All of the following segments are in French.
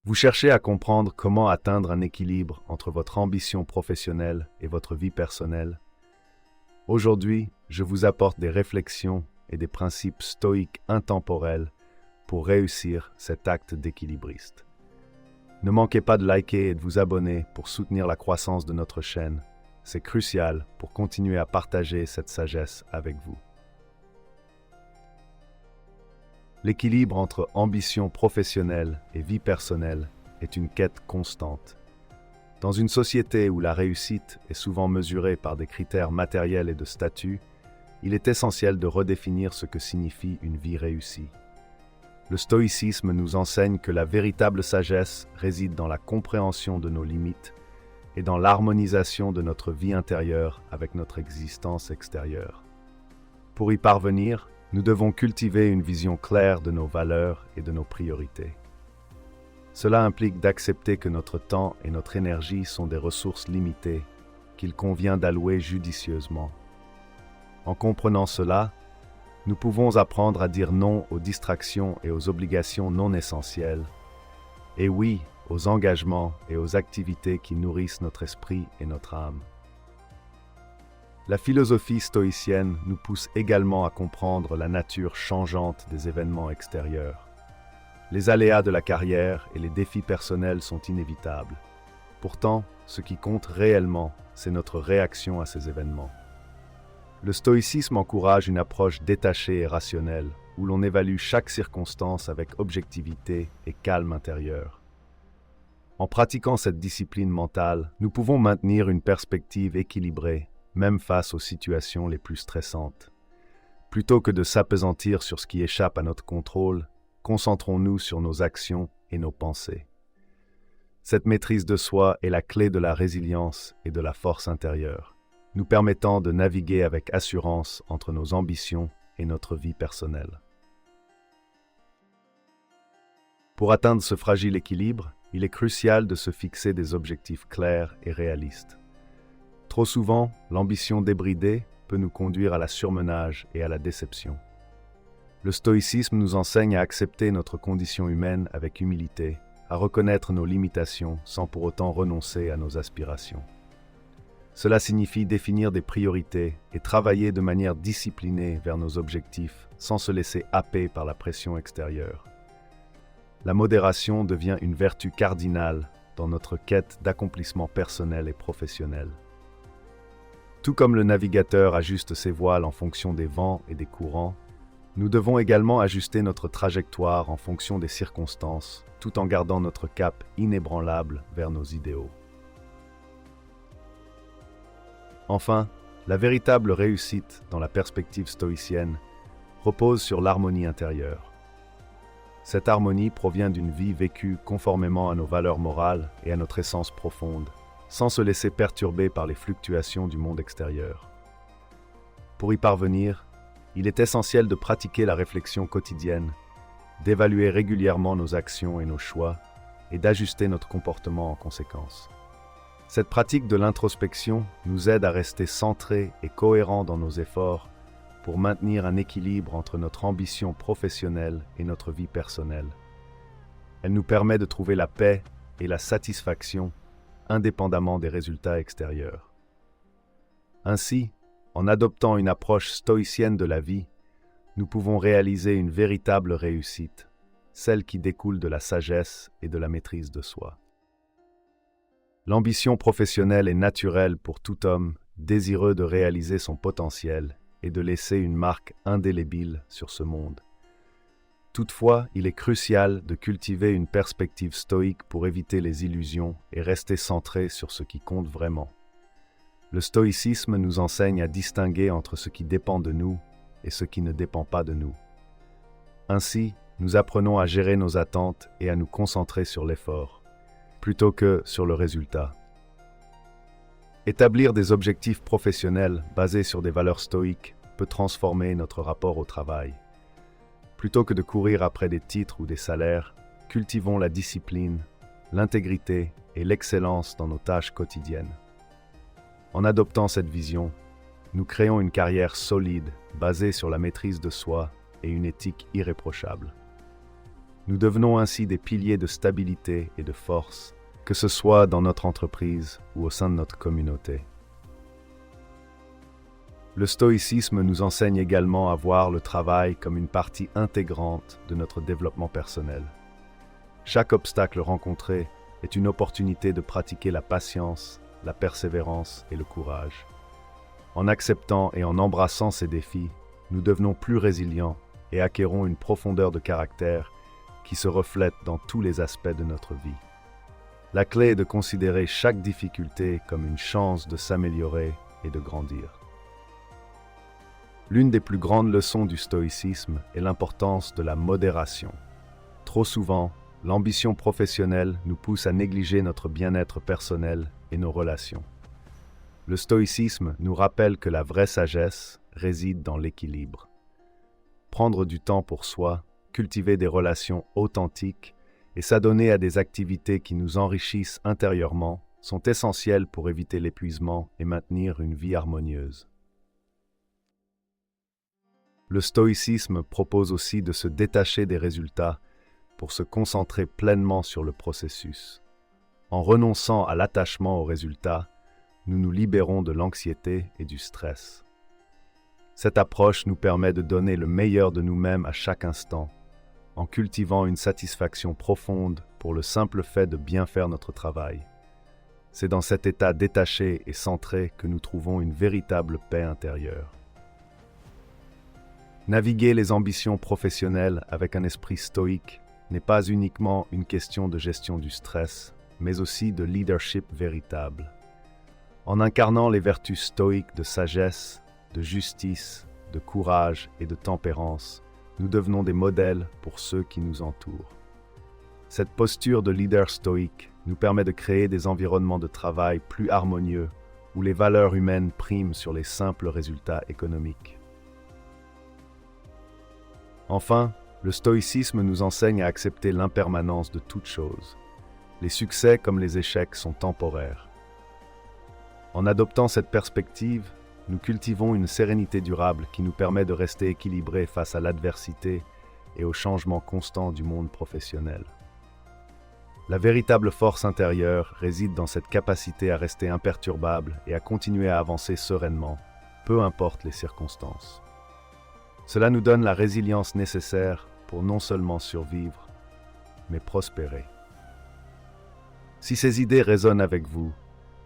Vous cherchez à comprendre comment atteindre un équilibre entre votre ambition professionnelle et votre vie personnelle. Aujourd'hui, je vous apporte des réflexions et des principes stoïques intemporels pour réussir cet acte d'équilibriste. Ne manquez pas de liker et de vous abonner pour soutenir la croissance de notre chaîne. C'est crucial pour continuer à partager cette sagesse avec vous. L'équilibre entre ambition professionnelle et vie personnelle est une quête constante. Dans une société où la réussite est souvent mesurée par des critères matériels et de statut, il est essentiel de redéfinir ce que signifie une vie réussie. Le stoïcisme nous enseigne que la véritable sagesse réside dans la compréhension de nos limites et dans l'harmonisation de notre vie intérieure avec notre existence extérieure. Pour y parvenir, nous devons cultiver une vision claire de nos valeurs et de nos priorités. Cela implique d'accepter que notre temps et notre énergie sont des ressources limitées qu'il convient d'allouer judicieusement. En comprenant cela, nous pouvons apprendre à dire non aux distractions et aux obligations non essentielles, et oui aux engagements et aux activités qui nourrissent notre esprit et notre âme. La philosophie stoïcienne nous pousse également à comprendre la nature changeante des événements extérieurs. Les aléas de la carrière et les défis personnels sont inévitables. Pourtant, ce qui compte réellement, c'est notre réaction à ces événements. Le stoïcisme encourage une approche détachée et rationnelle, où l'on évalue chaque circonstance avec objectivité et calme intérieur. En pratiquant cette discipline mentale, nous pouvons maintenir une perspective équilibrée, même face aux situations les plus stressantes. Plutôt que de s'appesantir sur ce qui échappe à notre contrôle, concentrons-nous sur nos actions et nos pensées. Cette maîtrise de soi est la clé de la résilience et de la force intérieure, nous permettant de naviguer avec assurance entre nos ambitions et notre vie personnelle. Pour atteindre ce fragile équilibre, il est crucial de se fixer des objectifs clairs et réalistes. Trop souvent, l'ambition débridée peut nous conduire à la surmenage et à la déception. Le stoïcisme nous enseigne à accepter notre condition humaine avec humilité, à reconnaître nos limitations sans pour autant renoncer à nos aspirations. Cela signifie définir des priorités et travailler de manière disciplinée vers nos objectifs sans se laisser happer par la pression extérieure. La modération devient une vertu cardinale dans notre quête d'accomplissement personnel et professionnel. Tout comme le navigateur ajuste ses voiles en fonction des vents et des courants, nous devons également ajuster notre trajectoire en fonction des circonstances, tout en gardant notre cap inébranlable vers nos idéaux. Enfin, la véritable réussite dans la perspective stoïcienne repose sur l'harmonie intérieure. Cette harmonie provient d'une vie vécue conformément à nos valeurs morales et à notre essence profonde, sans se laisser perturber par les fluctuations du monde extérieur. Pour y parvenir, il est essentiel de pratiquer la réflexion quotidienne, d'évaluer régulièrement nos actions et nos choix, et d'ajuster notre comportement en conséquence. Cette pratique de l'introspection nous aide à rester centrés et cohérents dans nos efforts pour maintenir un équilibre entre notre ambition professionnelle et notre vie personnelle. Elle nous permet de trouver la paix et la satisfaction indépendamment des résultats extérieurs. Ainsi, en adoptant une approche stoïcienne de la vie, nous pouvons réaliser une véritable réussite, celle qui découle de la sagesse et de la maîtrise de soi. L'ambition professionnelle est naturelle pour tout homme désireux de réaliser son potentiel et de laisser une marque indélébile sur ce monde. Toutefois, il est crucial de cultiver une perspective stoïque pour éviter les illusions et rester centré sur ce qui compte vraiment. Le stoïcisme nous enseigne à distinguer entre ce qui dépend de nous et ce qui ne dépend pas de nous. Ainsi, nous apprenons à gérer nos attentes et à nous concentrer sur l'effort, plutôt que sur le résultat. Établir des objectifs professionnels basés sur des valeurs stoïques peut transformer notre rapport au travail. Plutôt que de courir après des titres ou des salaires, cultivons la discipline, l'intégrité et l'excellence dans nos tâches quotidiennes. En adoptant cette vision, nous créons une carrière solide basée sur la maîtrise de soi et une éthique irréprochable. Nous devenons ainsi des piliers de stabilité et de force, que ce soit dans notre entreprise ou au sein de notre communauté. Le stoïcisme nous enseigne également à voir le travail comme une partie intégrante de notre développement personnel. Chaque obstacle rencontré est une opportunité de pratiquer la patience, la persévérance et le courage. En acceptant et en embrassant ces défis, nous devenons plus résilients et acquérons une profondeur de caractère qui se reflète dans tous les aspects de notre vie. La clé est de considérer chaque difficulté comme une chance de s'améliorer et de grandir. L'une des plus grandes leçons du stoïcisme est l'importance de la modération. Trop souvent, l'ambition professionnelle nous pousse à négliger notre bien-être personnel et nos relations. Le stoïcisme nous rappelle que la vraie sagesse réside dans l'équilibre. Prendre du temps pour soi, cultiver des relations authentiques et s'adonner à des activités qui nous enrichissent intérieurement sont essentiels pour éviter l'épuisement et maintenir une vie harmonieuse. Le stoïcisme propose aussi de se détacher des résultats pour se concentrer pleinement sur le processus. En renonçant à l'attachement aux résultats, nous nous libérons de l'anxiété et du stress. Cette approche nous permet de donner le meilleur de nous-mêmes à chaque instant, en cultivant une satisfaction profonde pour le simple fait de bien faire notre travail. C'est dans cet état détaché et centré que nous trouvons une véritable paix intérieure. Naviguer les ambitions professionnelles avec un esprit stoïque n'est pas uniquement une question de gestion du stress, mais aussi de leadership véritable. En incarnant les vertus stoïques de sagesse, de justice, de courage et de tempérance, nous devenons des modèles pour ceux qui nous entourent. Cette posture de leader stoïque nous permet de créer des environnements de travail plus harmonieux, où les valeurs humaines priment sur les simples résultats économiques. Enfin, le stoïcisme nous enseigne à accepter l'impermanence de toute chose. Les succès comme les échecs sont temporaires. En adoptant cette perspective, nous cultivons une sérénité durable qui nous permet de rester équilibrés face à l'adversité et aux changements constants du monde professionnel. La véritable force intérieure réside dans cette capacité à rester imperturbable et à continuer à avancer sereinement, peu importe les circonstances. Cela nous donne la résilience nécessaire pour non seulement survivre, mais prospérer. Si ces idées résonnent avec vous,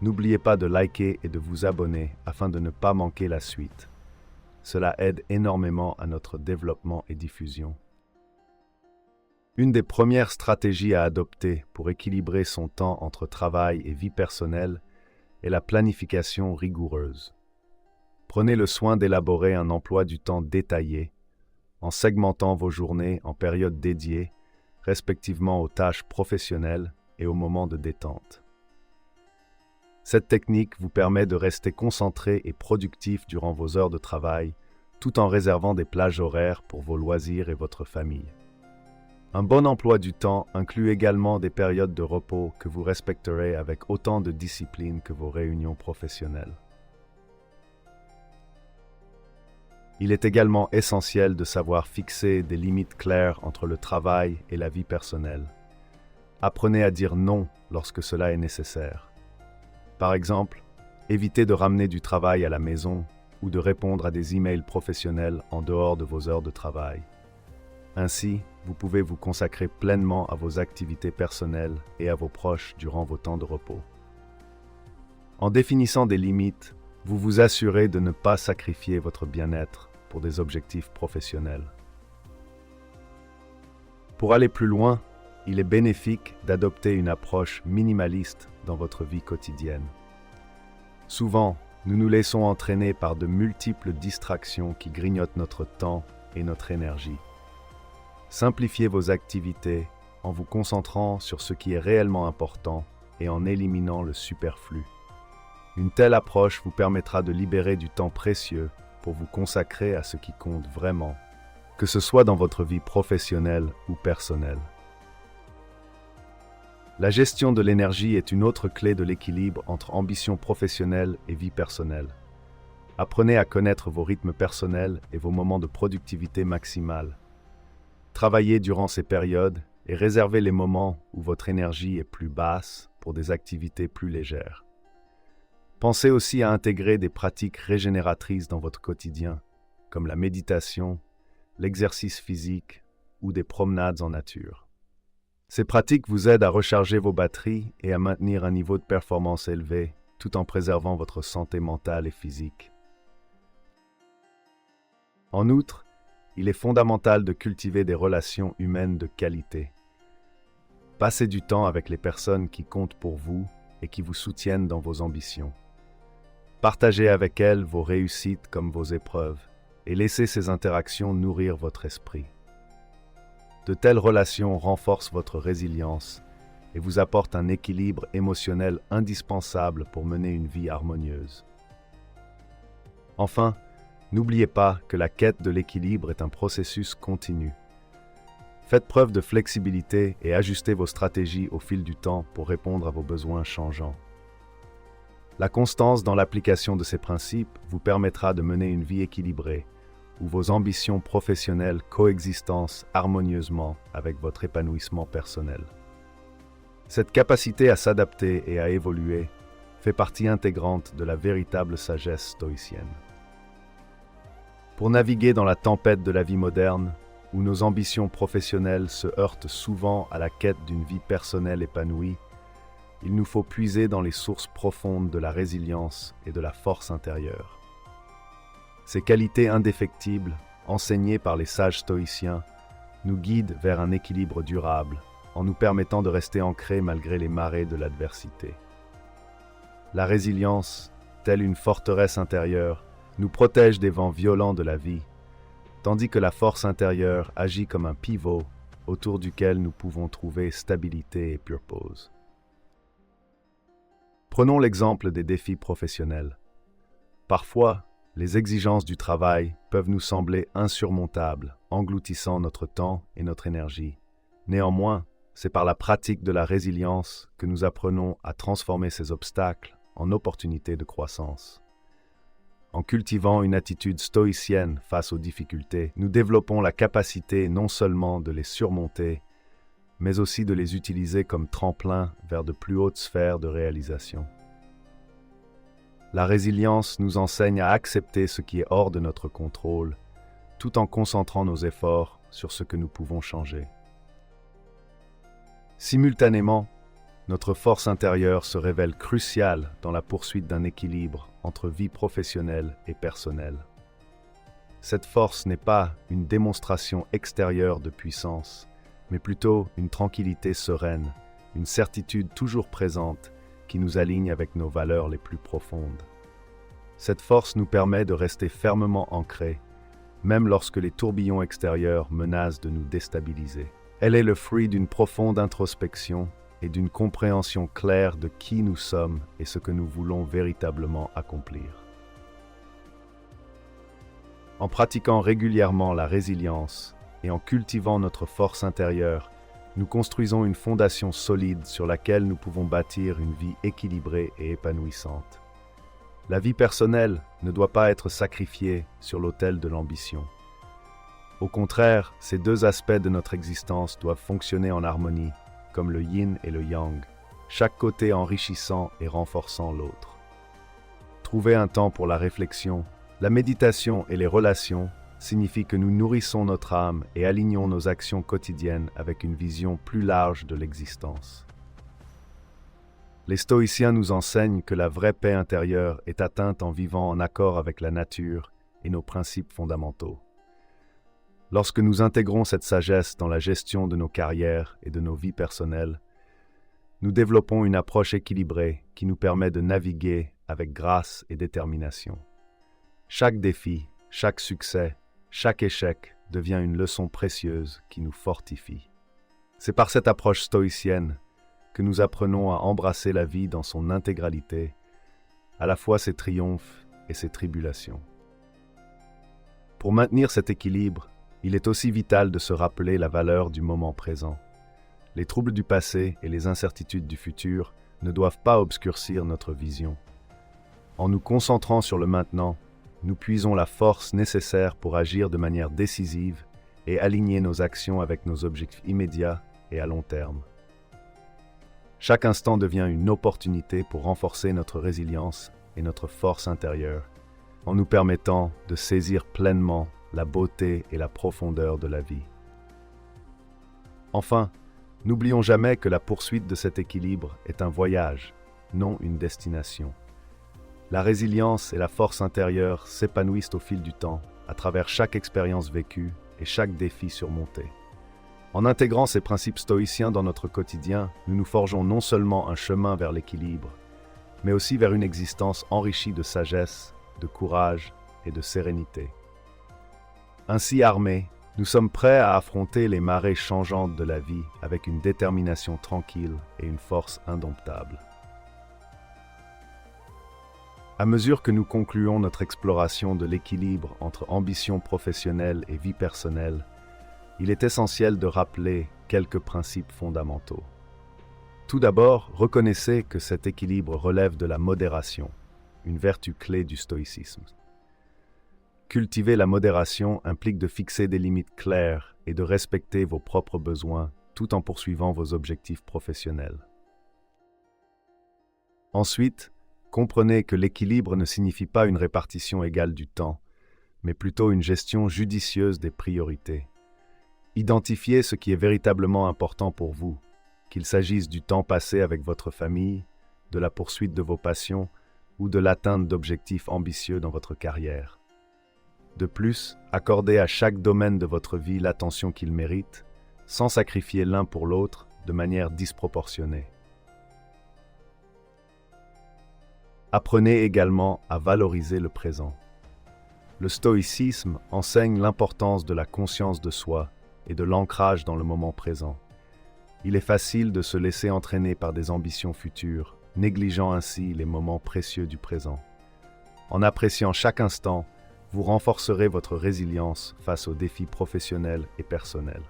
n'oubliez pas de liker et de vous abonner afin de ne pas manquer la suite. Cela aide énormément à notre développement et diffusion. Une des premières stratégies à adopter pour équilibrer son temps entre travail et vie personnelle est la planification rigoureuse. Prenez le soin d'élaborer un emploi du temps détaillé, en segmentant vos journées en périodes dédiées, respectivement aux tâches professionnelles et aux moments de détente. Cette technique vous permet de rester concentré et productif durant vos heures de travail, tout en réservant des plages horaires pour vos loisirs et votre famille. Un bon emploi du temps inclut également des périodes de repos que vous respecterez avec autant de discipline que vos réunions professionnelles. Il est également essentiel de savoir fixer des limites claires entre le travail et la vie personnelle. Apprenez à dire non lorsque cela est nécessaire. Par exemple, évitez de ramener du travail à la maison ou de répondre à des emails professionnels en dehors de vos heures de travail. Ainsi, vous pouvez vous consacrer pleinement à vos activités personnelles et à vos proches durant vos temps de repos. En définissant des limites, vous vous assurez de ne pas sacrifier votre bien-être pour des objectifs professionnels. Pour aller plus loin, il est bénéfique d'adopter une approche minimaliste dans votre vie quotidienne. Souvent, nous nous laissons entraîner par de multiples distractions qui grignotent notre temps et notre énergie. Simplifiez vos activités en vous concentrant sur ce qui est réellement important et en éliminant le superflu. Une telle approche vous permettra de libérer du temps précieux pour vous consacrer à ce qui compte vraiment, que ce soit dans votre vie professionnelle ou personnelle. La gestion de l'énergie est une autre clé de l'équilibre entre ambition professionnelle et vie personnelle. Apprenez à connaître vos rythmes personnels et vos moments de productivité maximale. Travaillez durant ces périodes et réservez les moments où votre énergie est plus basse pour des activités plus légères. Pensez aussi à intégrer des pratiques régénératrices dans votre quotidien, comme la méditation, l'exercice physique ou des promenades en nature. Ces pratiques vous aident à recharger vos batteries et à maintenir un niveau de performance élevé tout en préservant votre santé mentale et physique. En outre, il est fondamental de cultiver des relations humaines de qualité. Passez du temps avec les personnes qui comptent pour vous et qui vous soutiennent dans vos ambitions. Partagez avec elles vos réussites comme vos épreuves et laissez ces interactions nourrir votre esprit. De telles relations renforcent votre résilience et vous apportent un équilibre émotionnel indispensable pour mener une vie harmonieuse. Enfin, n'oubliez pas que la quête de l'équilibre est un processus continu. Faites preuve de flexibilité et ajustez vos stratégies au fil du temps pour répondre à vos besoins changeants. La constance dans l'application de ces principes vous permettra de mener une vie équilibrée, où vos ambitions professionnelles coexistent harmonieusement avec votre épanouissement personnel. Cette capacité à s'adapter et à évoluer fait partie intégrante de la véritable sagesse stoïcienne. Pour naviguer dans la tempête de la vie moderne, où nos ambitions professionnelles se heurtent souvent à la quête d'une vie personnelle épanouie, il nous faut puiser dans les sources profondes de la résilience et de la force intérieure. Ces qualités indéfectibles, enseignées par les sages stoïciens, nous guident vers un équilibre durable, en nous permettant de rester ancrés malgré les marées de l'adversité. La résilience, telle une forteresse intérieure, nous protège des vents violents de la vie, tandis que la force intérieure agit comme un pivot autour duquel nous pouvons trouver stabilité et purpose. Prenons l'exemple des défis professionnels. Parfois, les exigences du travail peuvent nous sembler insurmontables, engloutissant notre temps et notre énergie. Néanmoins, c'est par la pratique de la résilience que nous apprenons à transformer ces obstacles en opportunités de croissance. En cultivant une attitude stoïcienne face aux difficultés, nous développons la capacité non seulement de les surmonter, mais aussi de les utiliser comme tremplin vers de plus hautes sphères de réalisation. La résilience nous enseigne à accepter ce qui est hors de notre contrôle, tout en concentrant nos efforts sur ce que nous pouvons changer. Simultanément, notre force intérieure se révèle cruciale dans la poursuite d'un équilibre entre vie professionnelle et personnelle. Cette force n'est pas une démonstration extérieure de puissance, mais plutôt une tranquillité sereine, une certitude toujours présente qui nous aligne avec nos valeurs les plus profondes. Cette force nous permet de rester fermement ancrés, même lorsque les tourbillons extérieurs menacent de nous déstabiliser. Elle est le fruit d'une profonde introspection et d'une compréhension claire de qui nous sommes et ce que nous voulons véritablement accomplir. En pratiquant régulièrement la résilience et en cultivant notre force intérieure, nous construisons une fondation solide sur laquelle nous pouvons bâtir une vie équilibrée et épanouissante. La vie personnelle ne doit pas être sacrifiée sur l'autel de l'ambition. Au contraire, ces deux aspects de notre existence doivent fonctionner en harmonie, comme le yin et le yang, chaque côté enrichissant et renforçant l'autre. Trouver un temps pour la réflexion, la méditation et les relations signifie que nous nourrissons notre âme et alignons nos actions quotidiennes avec une vision plus large de l'existence. Les stoïciens nous enseignent que la vraie paix intérieure est atteinte en vivant en accord avec la nature et nos principes fondamentaux. Lorsque nous intégrons cette sagesse dans la gestion de nos carrières et de nos vies personnelles, nous développons une approche équilibrée qui nous permet de naviguer avec grâce et détermination. Chaque défi, chaque succès, chaque échec devient une leçon précieuse qui nous fortifie. C'est par cette approche stoïcienne que nous apprenons à embrasser la vie dans son intégralité, à la fois ses triomphes et ses tribulations. Pour maintenir cet équilibre, il est aussi vital de se rappeler la valeur du moment présent. Les troubles du passé et les incertitudes du futur ne doivent pas obscurcir notre vision. En nous concentrant sur le maintenant, nous puisons la force nécessaire pour agir de manière décisive et aligner nos actions avec nos objectifs immédiats et à long terme. Chaque instant devient une opportunité pour renforcer notre résilience et notre force intérieure, en nous permettant de saisir pleinement la beauté et la profondeur de la vie. Enfin, n'oublions jamais que la poursuite de cet équilibre est un voyage, non une destination. La résilience et la force intérieure s'épanouissent au fil du temps, à travers chaque expérience vécue et chaque défi surmonté. En intégrant ces principes stoïciens dans notre quotidien, nous nous forgeons non seulement un chemin vers l'équilibre, mais aussi vers une existence enrichie de sagesse, de courage et de sérénité. Ainsi armés, nous sommes prêts à affronter les marées changeantes de la vie avec une détermination tranquille et une force indomptable. À mesure que nous concluons notre exploration de l'équilibre entre ambition professionnelle et vie personnelle, il est essentiel de rappeler quelques principes fondamentaux. Tout d'abord, reconnaissez que cet équilibre relève de la modération, une vertu clé du stoïcisme. Cultiver la modération implique de fixer des limites claires et de respecter vos propres besoins tout en poursuivant vos objectifs professionnels. Ensuite, comprenez que l'équilibre ne signifie pas une répartition égale du temps, mais plutôt une gestion judicieuse des priorités. Identifiez ce qui est véritablement important pour vous, qu'il s'agisse du temps passé avec votre famille, de la poursuite de vos passions ou de l'atteinte d'objectifs ambitieux dans votre carrière. De plus, accordez à chaque domaine de votre vie l'attention qu'il mérite, sans sacrifier l'un pour l'autre de manière disproportionnée. Apprenez également à valoriser le présent. Le stoïcisme enseigne l'importance de la conscience de soi et de l'ancrage dans le moment présent. Il est facile de se laisser entraîner par des ambitions futures, négligeant ainsi les moments précieux du présent. En appréciant chaque instant, vous renforcerez votre résilience face aux défis professionnels et personnels.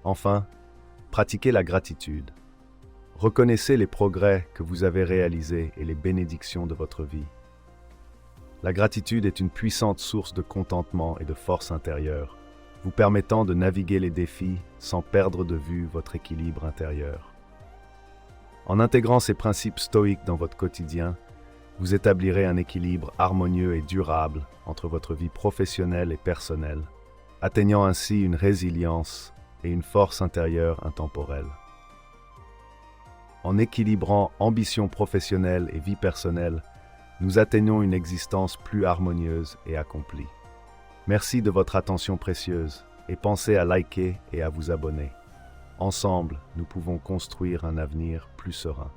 Enfin, pratiquez la gratitude. Reconnaissez les progrès que vous avez réalisés et les bénédictions de votre vie. La gratitude est une puissante source de contentement et de force intérieure, vous permettant de naviguer les défis sans perdre de vue votre équilibre intérieur. En intégrant ces principes stoïques dans votre quotidien, vous établirez un équilibre harmonieux et durable entre votre vie professionnelle et personnelle, atteignant ainsi une résilience et une force intérieure intemporelle. En équilibrant ambition professionnelle et vie personnelle, nous atteignons une existence plus harmonieuse et accomplie. Merci de votre attention précieuse et pensez à liker et à vous abonner. Ensemble, nous pouvons construire un avenir plus serein.